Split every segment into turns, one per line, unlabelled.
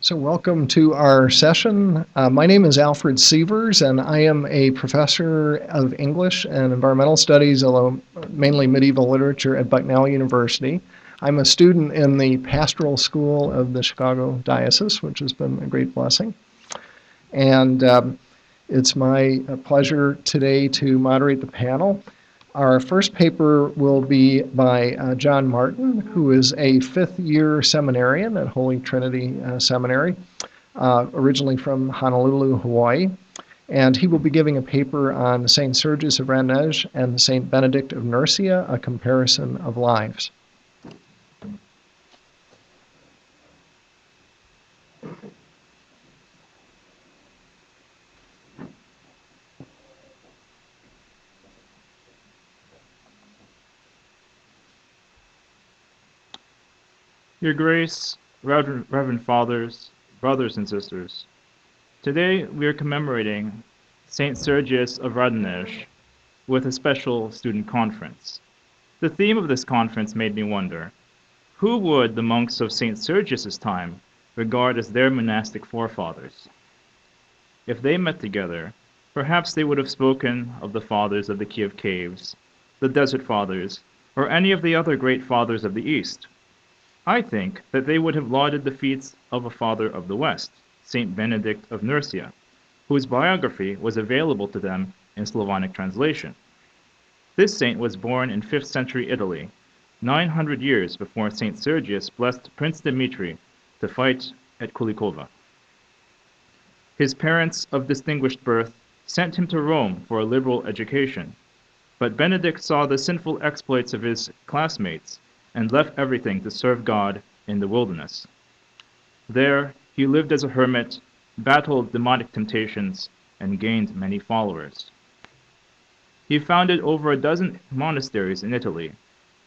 So welcome to our session. My name is Alfred Sievers, and I am a professor of English and Environmental Studies, although mainly medieval literature at Bucknell University. I'm a student in the Pastoral School of the Chicago Diocese, which has been a great blessing. And it's my pleasure today to moderate the panel. Our first paper will be by John Martin, who is a fifth-year seminarian at Holy Trinity Seminary, originally from Honolulu, Hawaii. And he will be giving a paper on St Sergius of Radonezh and St Benedict of Nursia, a comparison of lives.
Your Grace, Reverend Fathers, brothers and sisters, today we are commemorating St Sergius of Radonezh with a special student conference. The theme of this conference made me wonder, who would the monks of St Sergius's time regard as their monastic forefathers? If they met together, perhaps they would have spoken of the fathers of the Kiev Caves, the Desert Fathers, or any of the other great fathers of the East. I think that they would have lauded the feats of a father of the West, St Benedict of Nursia, whose biography was available to them in Slavonic translation. This saint was born in 5th century Italy, 900 years before St Sergius blessed Prince Dmitri to fight at Kulikova. His parents of distinguished birth sent him to Rome for a liberal education, but Benedict saw the sinful exploits of his classmates and left everything to serve God in the wilderness. There, he lived as a hermit, battled demonic temptations, and gained many followers. He founded over a dozen monasteries in Italy,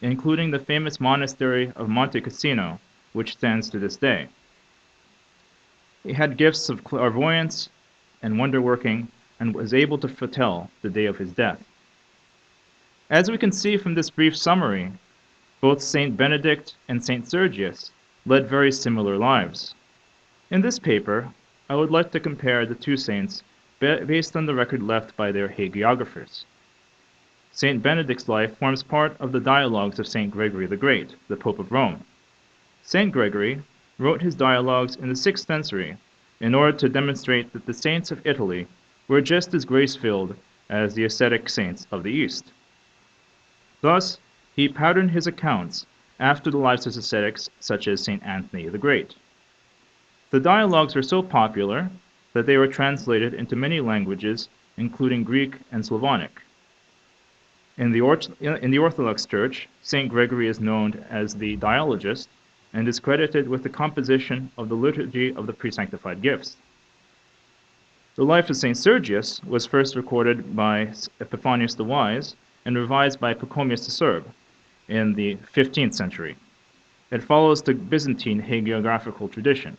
including the famous monastery of Monte Cassino, which stands to this day. He had gifts of clairvoyance and wonder-working, and was able to foretell the day of his death. As we can see from this brief summary, both St. Benedict and St. Sergius led very similar lives. In this paper, I would like to compare the two saints based on the record left by their hagiographers. St. Benedict's life forms part of the dialogues of St. Gregory the Great, the Pope of Rome. St. Gregory wrote his dialogues in the 6th century in order to demonstrate that the saints of Italy were just as grace-filled as the ascetic saints of the East. Thus, he patterned his accounts after the lives of ascetics such as St. Anthony the Great. The dialogues were so popular that they were translated into many languages, including Greek and Slavonic. In the Orthodox Church, St. Gregory is known as the dialogist and is credited with the composition of the Liturgy of the Presanctified Gifts. The life of St. Sergius was first recorded by Epiphanius the Wise and revised by Pachomius the Serb in the 15th century. It follows the Byzantine hagiographical tradition.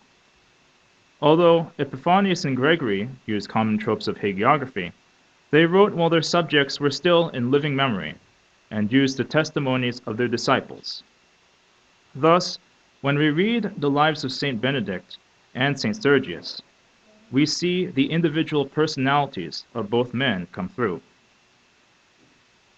Although Epiphanius and Gregory used common tropes of hagiography, they wrote while their subjects were still in living memory and used the testimonies of their disciples. Thus, when we read the lives of St. Benedict and St. Sergius, we see the individual personalities of both men come through.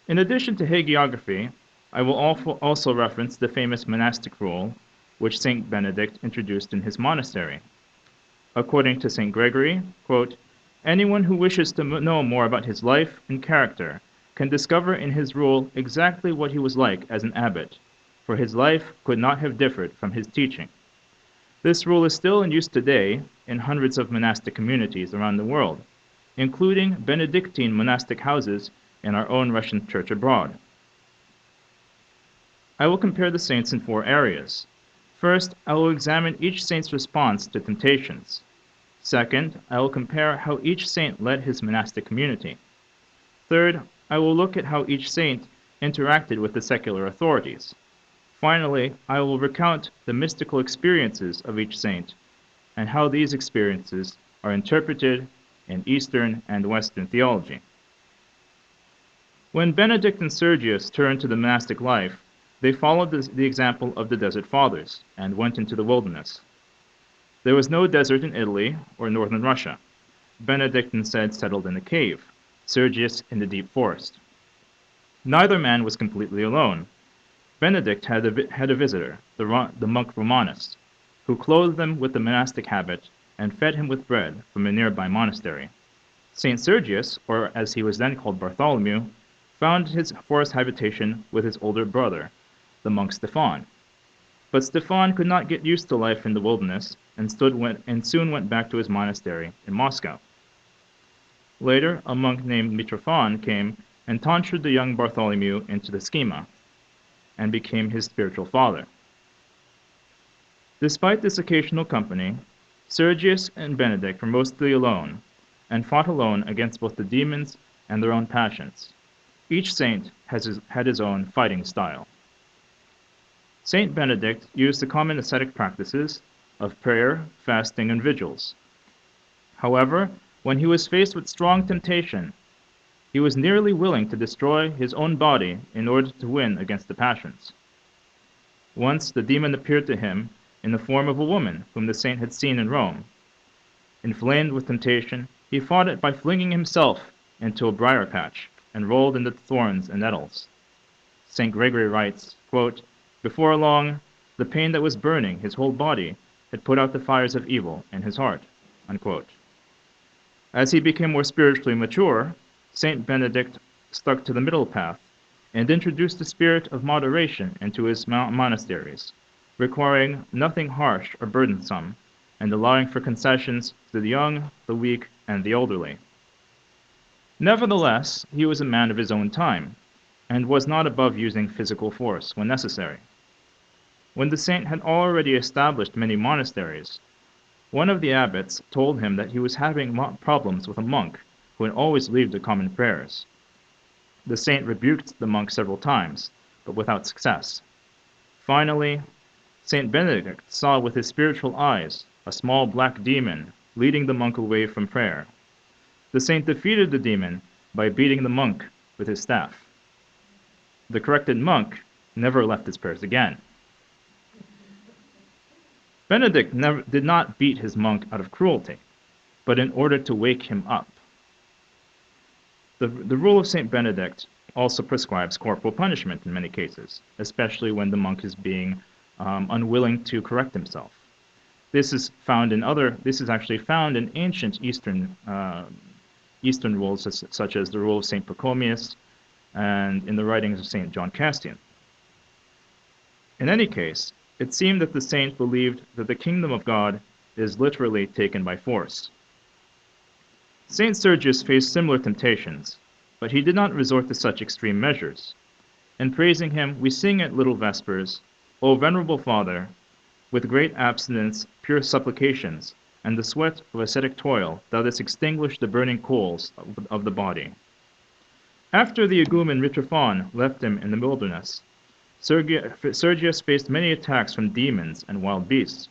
In addition to hagiography, I will also reference the famous monastic rule which St. Benedict introduced in his monastery. According to St. Gregory, quote, anyone who wishes to know more about his life and character can discover in his rule exactly what he was like as an abbot, for his life could not have differed from his teaching. This rule is still in use today in hundreds of monastic communities around the world, including Benedictine monastic houses in our own Russian church abroad. I will compare the saints in 4 areas. First, I will examine each saint's response to temptations. Second, I will compare how each saint led his monastic community. Third, I will look at how each saint interacted with the secular authorities. Finally, I will recount the mystical experiences of each saint and how these experiences are interpreted in Eastern and Western theology. When Benedict and Sergius turned to the monastic life, They followed the example of the Desert Fathers and went into the wilderness. There was no desert in Italy or northern Russia. Benedict instead settled in a cave, Sergius in the deep forest. Neither man was completely alone. Benedict had a visitor, the monk Romanus, who clothed him with the monastic habit and fed him with bread from a nearby monastery. St. Sergius, or as he was then called Bartholomew, found his forest habitation with his older brother, the monk Stephan. But Stephan could not get used to life in the wilderness and soon went back to his monastery in Moscow. Later, a monk named Mitrophon came and tonsured the young Bartholomew into the schema and became his spiritual father. Despite this occasional company, Sergius and Benedict were mostly alone and fought alone against both the demons and their own passions. Each saint had his own fighting style. St. Benedict used the common ascetic practices of prayer, fasting, and vigils. However, when he was faced with strong temptation, he was nearly willing to destroy his own body in order to win against the passions. Once the demon appeared to him in the form of a woman whom the saint had seen in Rome. Inflamed with temptation, he fought it by flinging himself into a briar patch and rolled in the thorns and nettles. St. Gregory writes, quote, "Before long, the pain that was burning his whole body had put out the fires of evil in his heart." Unquote. As he became more spiritually mature, St. Benedict stuck to the middle path and introduced the spirit of moderation into his monasteries, requiring nothing harsh or burdensome, and allowing for concessions to the young, the weak, and the elderly. Nevertheless, he was a man of his own time, and was not above using physical force when necessary. When the saint had already established many monasteries, one of the abbots told him that he was having problems with a monk who had always leave the common prayers. The saint rebuked the monk several times, but without success. Finally, St. Benedict saw with his spiritual eyes a small black demon leading the monk away from prayer. The saint defeated the demon by beating the monk with his staff. The corrected monk never left his prayers again. Benedict did not beat his monk out of cruelty, but in order to wake him up. The rule of St. Benedict also prescribes corporal punishment in many cases, especially when the monk is being unwilling to correct himself. This is actually found in ancient Eastern rules, such as the rule of St. Pachomius and in the writings of St. John Castian. In any case, it seemed that the saint believed that the kingdom of God is literally taken by force. St. Sergius faced similar temptations, but he did not resort to such extreme measures. In praising him, we sing at Little Vespers, "O Venerable Father, with great abstinence, pure supplications, and the sweat of ascetic toil, thou didst extinguish the burning coals of the body." After the igumen Mitrophon left him in the wilderness, Sergius faced many attacks from demons and wild beasts.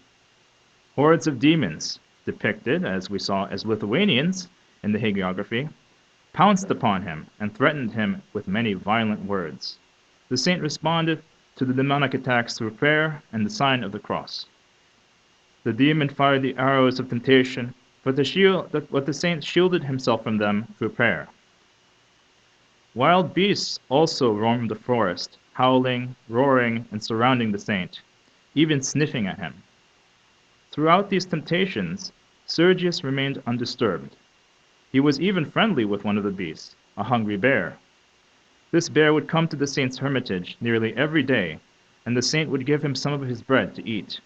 Hordes of demons, depicted, as we saw, as Lithuanians in the hagiography, pounced upon him and threatened him with many violent words. The saint responded to the demonic attacks through prayer and the sign of the cross. The demon fired the arrows of temptation, but the saint shielded himself from them through prayer. Wild beasts also roamed the forest, howling, roaring, and surrounding the saint, even sniffing at him. Throughout these temptations, Sergius remained undisturbed. He was even friendly with one of the beasts, a hungry bear. This bear would come to the saint's hermitage nearly every day, and the saint would give him some of his bread to eat.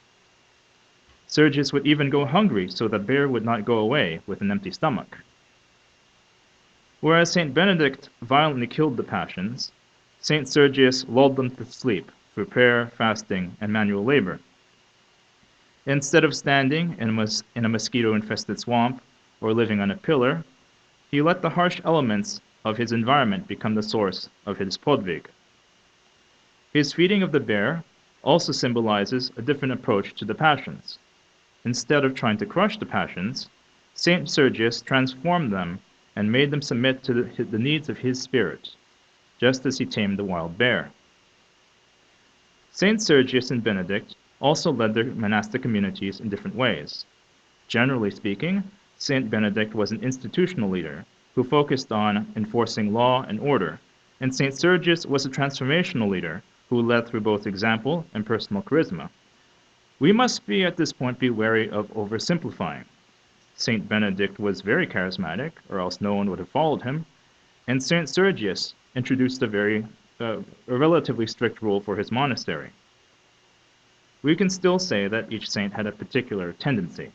Sergius would even go hungry so the bear would not go away with an empty stomach. Whereas St. Benedict violently killed the passions, St. Sergius lulled them to sleep through prayer, fasting, and manual labor. Instead of standing in a mosquito-infested swamp or living on a pillar, he let the harsh elements of his environment become the source of his podvig. His feeding of the bear also symbolizes a different approach to the passions. Instead of trying to crush the passions, St. Sergius transformed them and made them submit to the needs of his spirit, just as he tamed the wild bear. St Sergius and Benedict also led their monastic communities in different ways. Generally speaking, St Benedict was an institutional leader who focused on enforcing law and order, and St Sergius was a transformational leader who led through both example and personal charisma. We must be at this point be wary of oversimplifying. St Benedict was very charismatic, or else no one would have followed him, and St Sergius introduced a relatively strict rule for his monastery. We can still say that each saint had a particular tendency.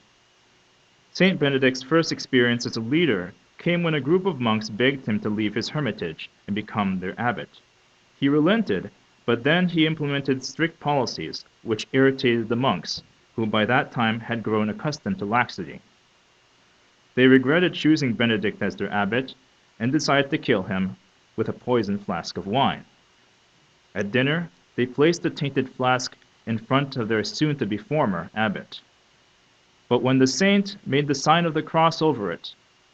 St Benedict's first experience as a leader came when a group of monks begged him to leave his hermitage and become their abbot. He relented, but then he implemented strict policies which irritated the monks, who by that time had grown accustomed to laxity. They regretted choosing Benedict as their abbot and decided to kill him with a poisoned flask of wine. At dinner, they placed the tainted flask in front of their soon-to-be former abbot. But when the saint made the sign of the cross over it,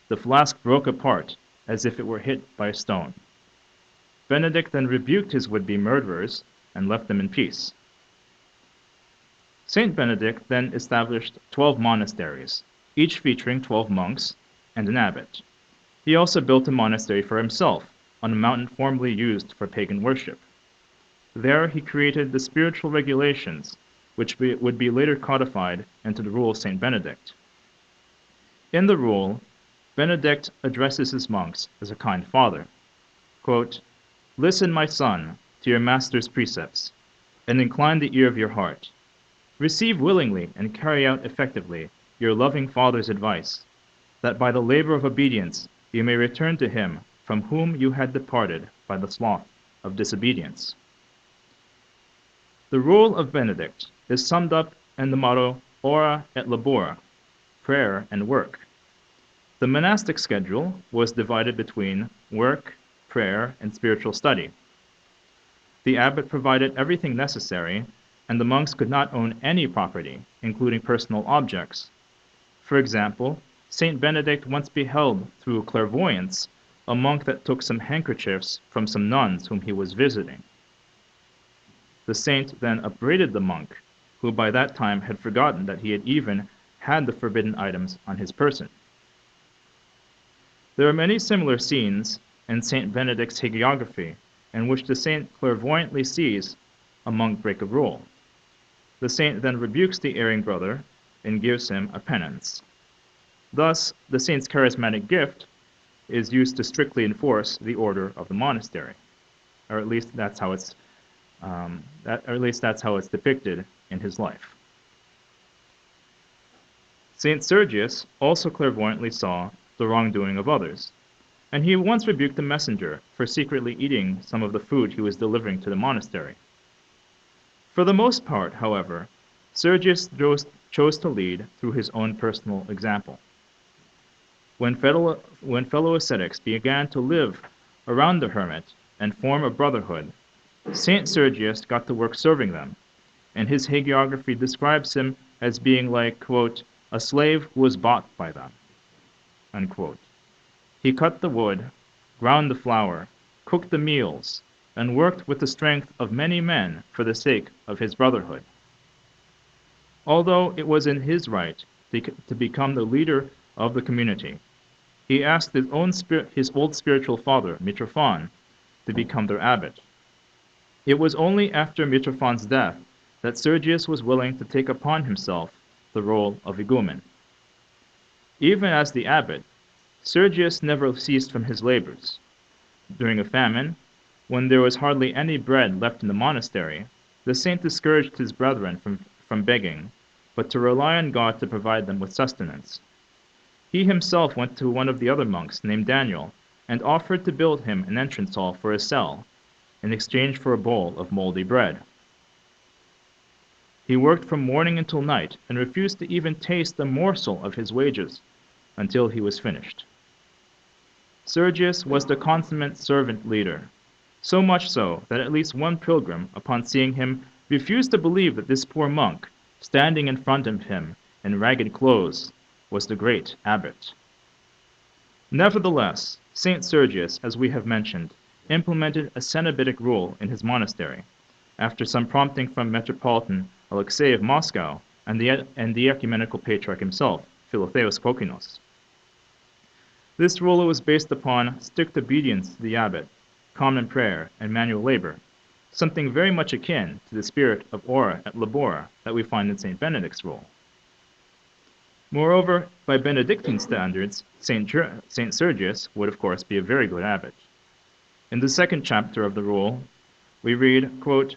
the flask broke apart as if it were hit by a stone. Benedict then rebuked his would-be murderers and left them in peace. St. Benedict then established 12 monasteries, each featuring 12 monks and an abbot. He also built a monastery for himself on a mountain formerly used for pagan worship. There he created the spiritual regulations, which would be later codified into the Rule of St. Benedict. In the Rule, Benedict addresses his monks as a kind father. Quote, "Listen, my son, to your master's precepts, and incline the ear of your heart. Receive willingly and carry out effectively your loving father's advice, that by the labor of obedience you may return to him from whom you had departed by the sloth of disobedience." The Rule of Benedict is summed up in the motto Ora et Labora, prayer and work. The monastic schedule was divided between work, prayer, and spiritual study. The abbot provided everything necessary, and the monks could not own any property, including personal objects. For example, St. Benedict once beheld through clairvoyance a monk that took some handkerchiefs from some nuns whom he was visiting. The saint then upbraided the monk, who by that time had forgotten that he had even had the forbidden items on his person. There are many similar scenes in St. Benedict's hagiography in which the saint clairvoyantly sees a monk break a rule. The saint then rebukes the erring brother and gives him a penance. Thus, the saint's charismatic gift is used to strictly enforce the order of the monastery, or at least that's how it's depicted in his life. St. Sergius also clairvoyantly saw the wrongdoing of others, and he once rebuked the messenger for secretly eating some of the food he was delivering to the monastery. For the most part, however, Sergius chose to lead through his own personal example. When fellow ascetics began to live around the hermit and form a brotherhood, St. Sergius got to work serving them, and his hagiography describes him as being like, quote, "a slave who was bought by them," unquote. He cut the wood, ground the flour, cooked the meals, and worked with the strength of many men for the sake of his brotherhood. Although it was in his right to become the leader of the community, he asked his old spiritual father, Mitrophon, to become their abbot. It was only after Mitrophon's death that Sergius was willing to take upon himself the role of igumen. Even as the abbot, Sergius never ceased from his labors. During a famine, when there was hardly any bread left in the monastery, the saint discouraged his brethren from begging, but to rely on God to provide them with sustenance. He himself went to one of the other monks, named Daniel, and offered to build him an entrance hall for his cell, in exchange for a bowl of moldy bread. He worked from morning until night, and refused to even taste a morsel of his wages until he was finished. Sergius was the consummate servant leader, so much so that at least one pilgrim, upon seeing him, refused to believe that this poor monk, standing in front of him in ragged clothes, was the great abbot. Nevertheless, St. Sergius, as we have mentioned, implemented a cenobitic rule in his monastery, after some prompting from Metropolitan Alexei of Moscow and the ecumenical patriarch himself, Philotheos Kokkinos. This rule was based upon strict obedience to the abbot, common prayer, and manual labor, something very much akin to the spirit of ora et labora that we find in St. Benedict's rule. Moreover, by Benedictine standards, St. Sergius would of course be a very good abbot. In the second chapter of the rule, we read, quote,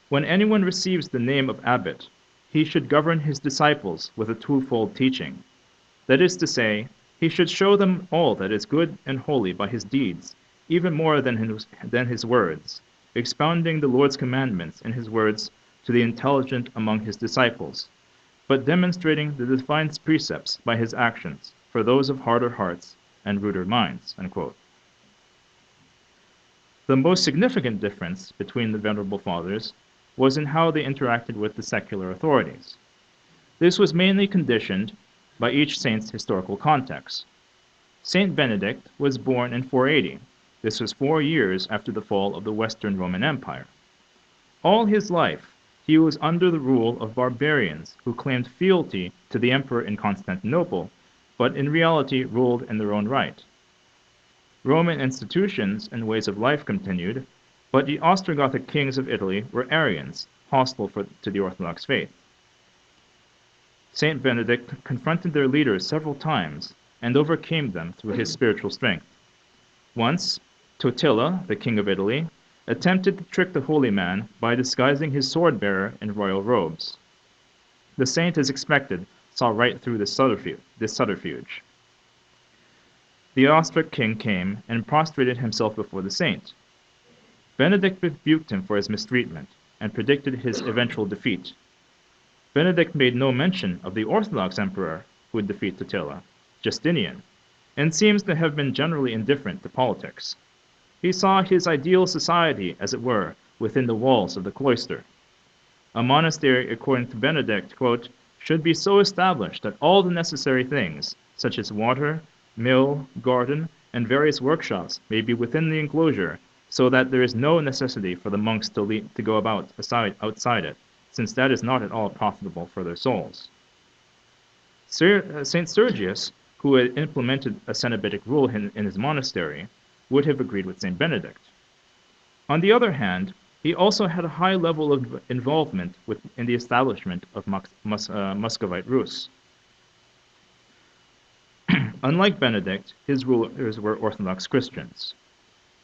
"When anyone receives the name of abbot, he should govern his disciples with a twofold teaching. That is to say, he should show them all that is good and holy by his deeds, even more than his words, expounding the Lord's commandments in his words to the intelligent among his disciples, but demonstrating the divine precepts by his actions for those of harder hearts and ruder minds." Unquote. The most significant difference between the Venerable Fathers was in how they interacted with the secular authorities. This was mainly conditioned by each saint's historical context. St. Benedict was born in 480. This was 4 years after the fall of the Western Roman Empire. All his life, he was under the rule of barbarians who claimed fealty to the emperor in Constantinople, but in reality ruled in their own right. Roman institutions and ways of life continued, but the Ostrogothic kings of Italy were Arians, hostile to the Orthodox faith. St. Benedict confronted their leaders several times and overcame them through his spiritual strength. Once, Totila, the king of Italy, attempted to trick the holy man by disguising his sword-bearer in royal robes. The saint, as expected, saw right through this subterfuge. The Austric king came and prostrated himself before the saint. Benedict rebuked him for his mistreatment and predicted his eventual defeat. Benedict made no mention of the Orthodox emperor who would defeat Totila, Justinian, and seems to have been generally indifferent to politics. He saw his ideal society, as it were, within the walls of the cloister. A monastery, according to Benedict, quote, "should be so established that all the necessary things, such as water, mill, garden, and various workshops, may be within the enclosure, so that there is no necessity for the monks to go about outside it, since that is not at all profitable for their souls." St. Sergius, who had implemented a Cenobitic rule in his monastery, would have agreed with St. Benedict. On the other hand, he also had a high level of involvement in the establishment of Muscovite Rus. Unlike Benedict, his rulers were Orthodox Christians.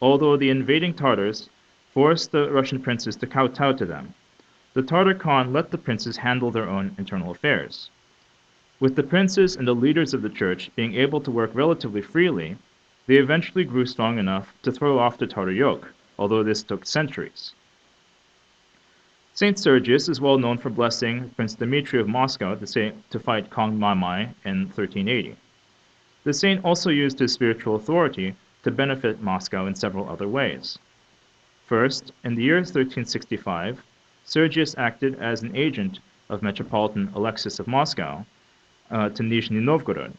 Although the invading Tatars forced the Russian princes to kowtow to them, the Tatar Khan let the princes handle their own internal affairs. With the princes and the leaders of the church being able to work relatively freely, they eventually grew strong enough to throw off the Tatar yoke, although this took centuries. St. Sergius is well known for blessing Prince Dmitry of Moscow to fight Kong Mamai in 1380. The saint also used his spiritual authority to benefit Moscow in several other ways. First, in the year 1365, Sergius acted as an agent of Metropolitan Alexis of Moscow to Nizhny Novgorod.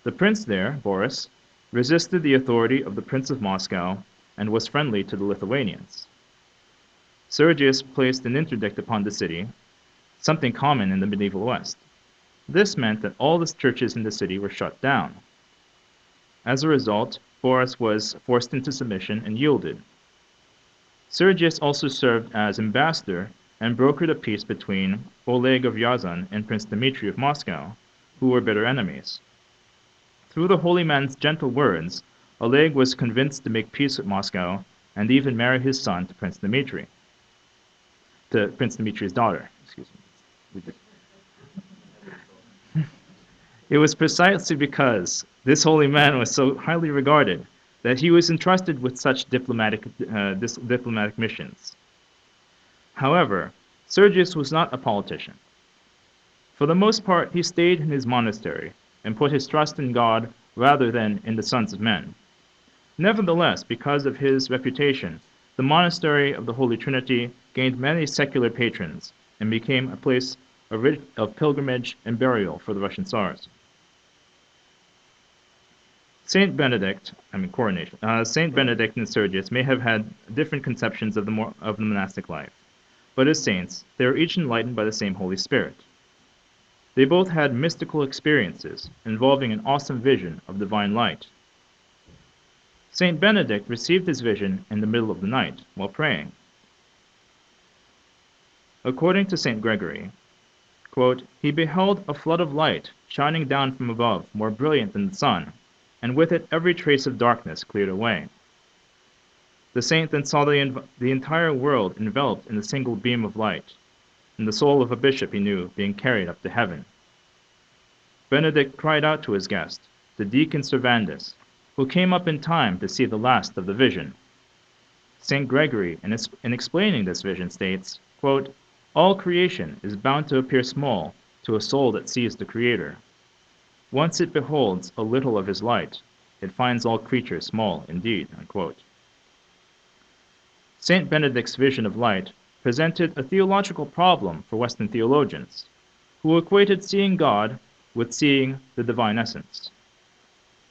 The prince there, Boris, resisted the authority of the Prince of Moscow and was friendly to the Lithuanians. Sergius placed an interdict upon the city, something common in the medieval West. This meant that all the churches in the city were shut down. As a result, Boris was forced into submission and yielded. Sergius also served as ambassador and brokered a peace between Oleg of Ryazan and Prince Dmitry of Moscow, who were bitter enemies. Through the holy man's gentle words, Oleg was convinced to make peace with Moscow and even marry his son to Prince Dmitry's daughter. It was precisely because this holy man was so highly regarded that he was entrusted with such diplomatic missions. However, Sergius was not a politician. For the most part, he stayed in his monastery and put his trust in God rather than in the sons of men. Nevertheless, because of his reputation, the monastery of the Holy Trinity gained many secular patrons and became a place of pilgrimage and burial for the Russian Tsars. St. Benedict and Sergius may have had different conceptions of the monastic life. but as saints, they are each enlightened by the same Holy Spirit. They both had mystical experiences involving an awesome vision of divine light. St. Benedict received his vision in the middle of the night while praying. According to St. Gregory, quote, "He beheld a flood of light shining down from above, more brilliant than the sun, and with it every trace of darkness cleared away. The saint then saw the entire world enveloped in a single beam of light, and the soul of a bishop he knew being carried up to heaven. Benedict cried out to his guest, the deacon Servandus, who came up in time to see the last of the vision. St. Gregory, in explaining this vision, states, quote, all creation is bound to appear small to a soul that sees the Creator. Once it beholds a little of his light, it finds all creatures small indeed." Unquote. St. Benedict's vision of light presented a theological problem for Western theologians, who equated seeing God with seeing the divine essence.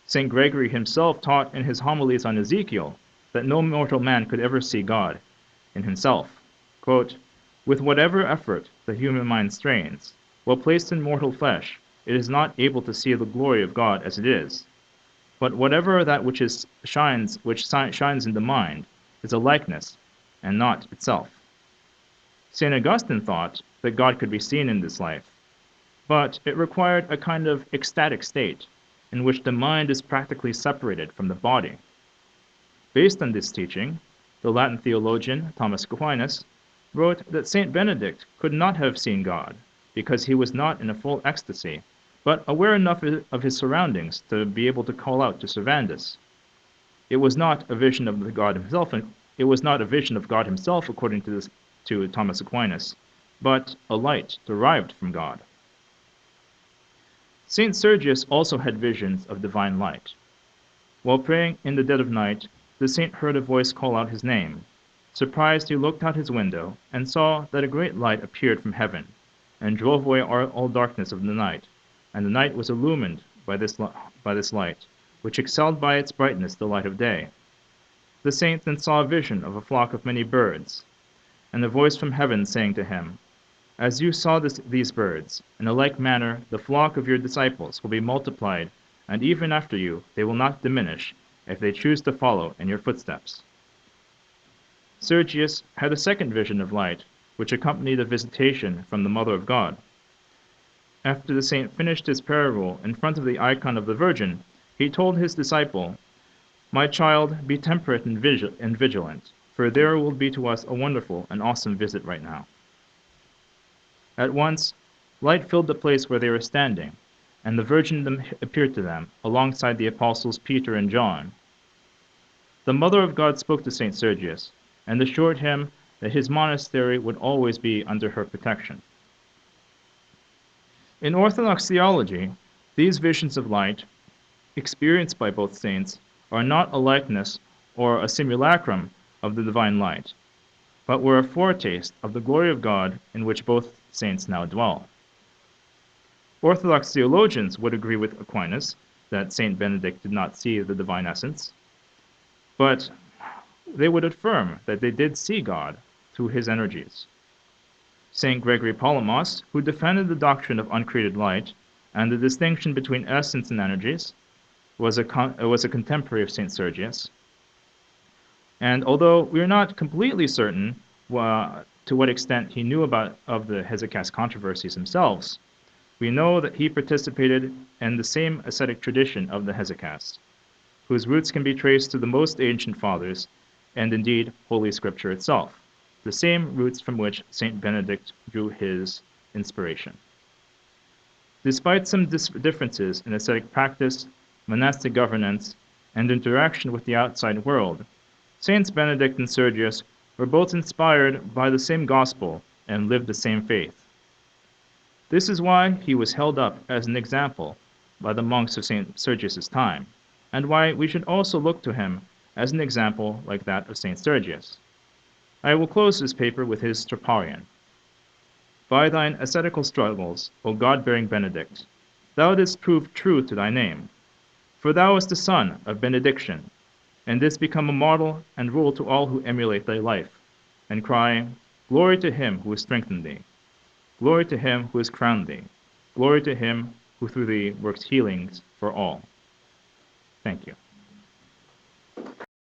St. Gregory himself taught in his homilies on Ezekiel that no mortal man could ever see God in himself. Quote, "With whatever effort the human mind strains, while placed in mortal flesh, it is not able to see the glory of God as it is. But whatever that which shines in the mind is a likeness and not itself." St. Augustine thought that God could be seen in this life, but it required a kind of ecstatic state in which the mind is practically separated from the body. Based on this teaching, the Latin theologian Thomas Aquinas wrote that St. Benedict could not have seen God because he was not in a full ecstasy, but aware enough of his surroundings to be able to call out to Servandus. It was not a vision of God himself, according to Thomas Aquinas, but a light derived from God. St. Sergius also had visions of divine light. While praying in the dead of night, the saint heard a voice call out his name. Surprised, he looked out his window and saw that a great light appeared from heaven and drove away all darkness of the night, and the night was illumined by this light, which excelled by its brightness the light of day. The saint then saw a vision of a flock of many birds, and a voice from heaven saying to him, "As you saw these birds, in a like manner the flock of your disciples will be multiplied, and even after you they will not diminish, if they choose to follow in your footsteps." Sergius had a second vision of light, which accompanied a visitation from the Mother of God. After the saint finished his prayer rule in front of the icon of the Virgin, he told his disciple, "My child, be temperate and vigilant, for there will be to us a wonderful and awesome visit right now." At once, light filled the place where they were standing, and the Virgin appeared to them, alongside the apostles Peter and John. The Mother of God spoke to St. Sergius, and assured him that his monastery would always be under her protection. In Orthodox theology, these visions of light, experienced by both saints, are not a likeness or a simulacrum of the divine light, but were a foretaste of the glory of God in which both saints now dwell. Orthodox theologians would agree with Aquinas that St. Benedict did not see the divine essence, but they would affirm that they did see God through his energies. St. Gregory Palamas, who defended the doctrine of uncreated light and the distinction between essence and energies, was a contemporary of St. Sergius. And although we are not completely certain to what extent he knew of the Hesychast controversies themselves, we know that he participated in the same ascetic tradition of the Hesychasts, whose roots can be traced to the most ancient fathers, and indeed Holy Scripture itself, the same roots from which St. Benedict drew his inspiration. Despite some differences in ascetic practice, monastic governance, and interaction with the outside world, Saints Benedict and Sergius were both inspired by the same gospel and lived the same faith. This is why he was held up as an example by the monks of St. Sergius' time, and why we should also look to him as an example like that of St. Sergius. I will close this paper with his Troparion. "By thine ascetical struggles, O God-bearing Benedict, thou didst prove true to thy name, for thou wast the son of benediction, and didst become a model and rule to all who emulate thy life, and cry, Glory to him who has strengthened thee. Glory to him who has crowned thee. Glory to him who through thee works healings for all. Thank you.